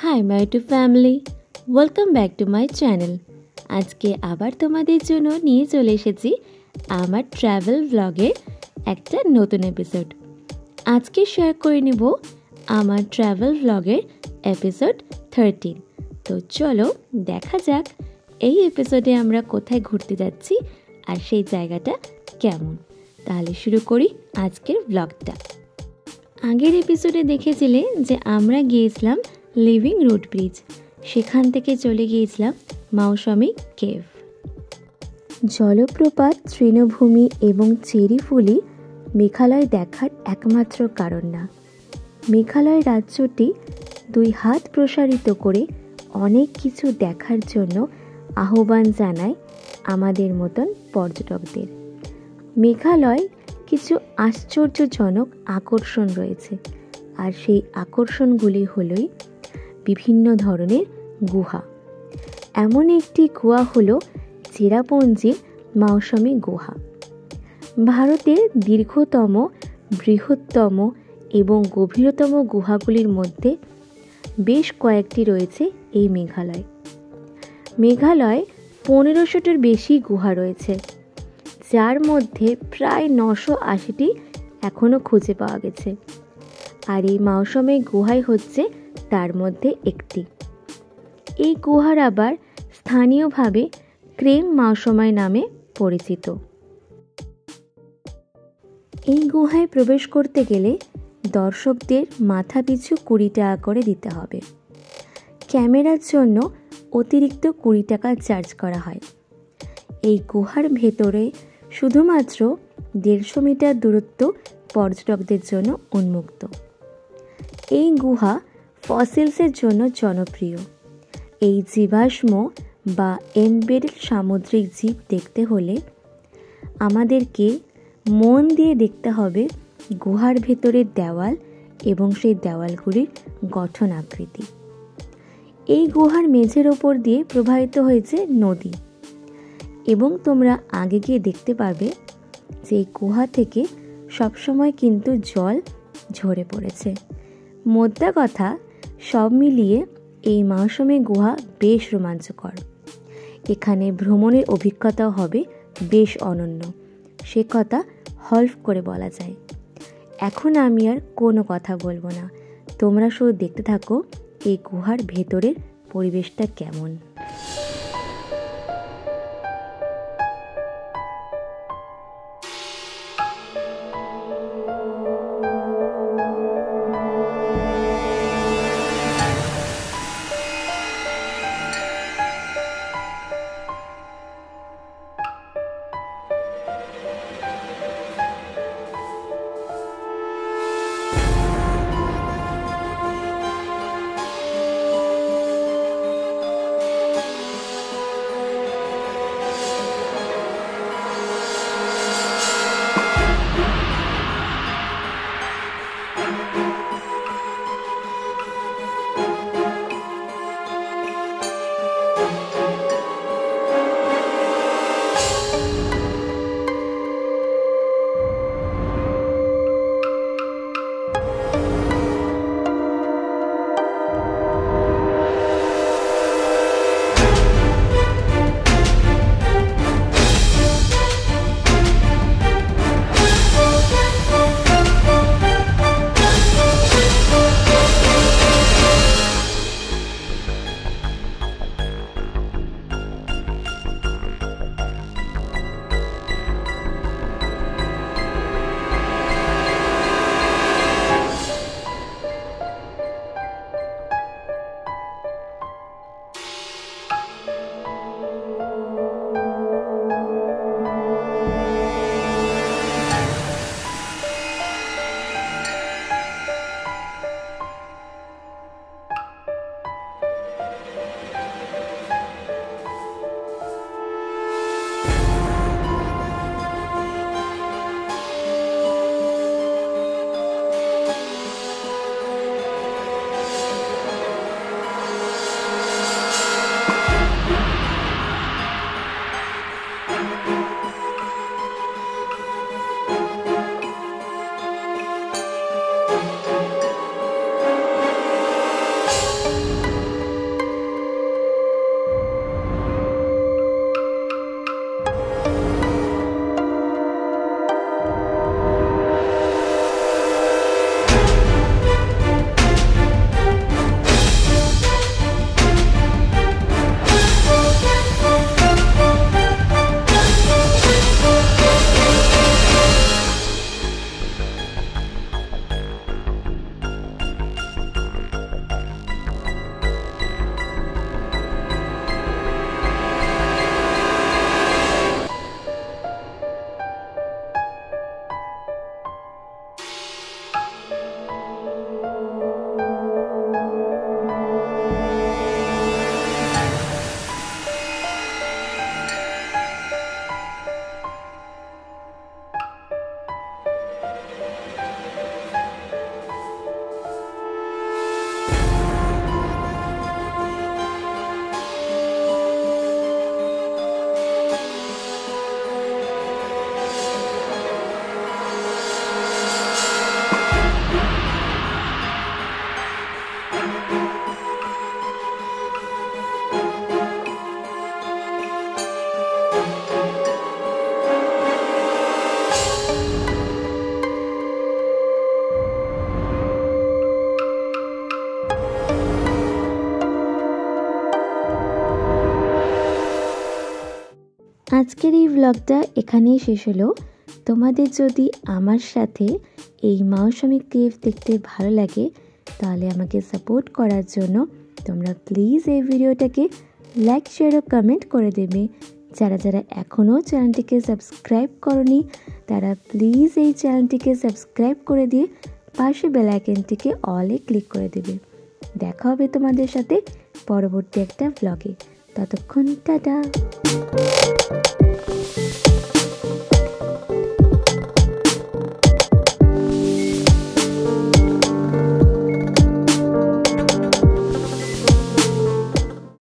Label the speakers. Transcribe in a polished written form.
Speaker 1: High my to family, welcome back to my channel. আজকে আবার তোমাদের জন্য নিয়ে চলে এসেছি আমার ট্র্যাভেল ব্লগের একটা নতুন এপিসোড। আজকে শেয়ার করে নেব আমার ট্র্যাভেল ব্লগের এপিসোড 13। তো চলো দেখা যাক এই এপিসোডে আমরা কোথায় ঘুরতে যাচ্ছি আর সেই জায়গাটা কেমন। তাহলে শুরু করি আজকের ব্লগটা। আগের এপিসোডে দেখেছিলে যে আমরা গিয়েছিলাম লিভিং রুট ব্রিজ, সেখান থেকে চলে গিয়েছিলাম মৌসুমী কেভ। জলপ্রপাত, তৃণভূমি এবং চেরি ফুলই মেঘালয় দেখার একমাত্র কারণ না। মেঘালয় রাজ্যটি দুই হাত প্রসারিত করে অনেক কিছু দেখার জন্য আহ্বান জানায় আমাদের মতন পর্যটকদের। মেঘালয় কিছু আশ্চর্যজনক আকর্ষণ রয়েছে, আর সেই আকর্ষণগুলি হলোই বিভিন্ন ধরনের গুহা। এমন একটি গুহা হলো চেরাপুঞ্জির মৌসুমী গুহা। ভারতের দীর্ঘতম, বৃহত্তম এবং গভীরতম গুহাগুলির মধ্যে বেশ কয়েকটি রয়েছে এই মেঘালয়। মেঘালয় 1500-টির বেশি গুহা রয়েছে, যার মধ্যে প্রায় 980টি এখনও খুঁজে পাওয়া গেছে। আর এই মৌসুমী গুহাই হচ্ছে তার মধ্যে একটি। এই গুহার আবার স্থানীয়ভাবে ক্রেম মৌসুমী নামে পরিচিত। এই গুহায় প্রবেশ করতে গেলে দর্শকদের মাথাপিছু 20 টাকা করে দিতে হবে। ক্যামেরার জন্য অতিরিক্ত 20 টাকা চার্জ করা হয়। এই গুহার ভেতরে শুধুমাত্র 150 মিটার দূরত্ব পর্যটকদের জন্য উন্মুক্ত। এই গুহা ফসিলসের জন্য জনপ্রিয়। এই জীবাশ্ম বা এমবেডেড সামুদ্রিক জীব দেখতে হলে আমাদেরকে মন দিয়ে দেখতে হবে গুহার ভেতরের দেওয়াল এবং সেই দেওয়ালগুলির গঠন আকৃতি। এই গুহার মেঝের ওপর দিয়ে প্রবাহিত হয়েছে নদী, এবং তোমরা আগে গিয়ে দেখতে পাবে যে এই গুহা থেকে সবসময় কিন্তু জল ঝরে পড়েছে। মোদ্দা কথা, সব মিলিয়ে এই মৌসুমী গুহা বেশ রোমাঞ্চকর। এখানে ভ্রমণের অভিজ্ঞতাও হবে বেশ অনন্য, সে কথা হলফ করে বলা যায়। এখন আমি আর কোনো কথা বলবো না, তোমরা শুধু দেখতে থাকো এই গুহার ভেতরের পরিবেশটা কেমন। আজকের এই ব্লগটা এখানেই শেষ হলো। তোমাদের যদি আমার সাথে এই মৌসুমী কেভ দেখতে ভালো লাগে তাহলে আমাকে সাপোর্ট করার জন্য তোমরা প্লিজ এই ভিডিওটাকে লাইক শেয়ার ও কমেন্ট করে দেবে। যারা যারা এখনও চ্যানেলটিকে সাবস্ক্রাইব করনি তারা প্লিজ এই চ্যানেলটিকে সাবস্ক্রাইব করে দিয়ে পাশে বেল আইকনটিকে অলে ক্লিক করে দেবে। দেখা হবে তোমাদের সাথে পরবর্তী একটা ব্লগে। ততক্ষণ টাটা।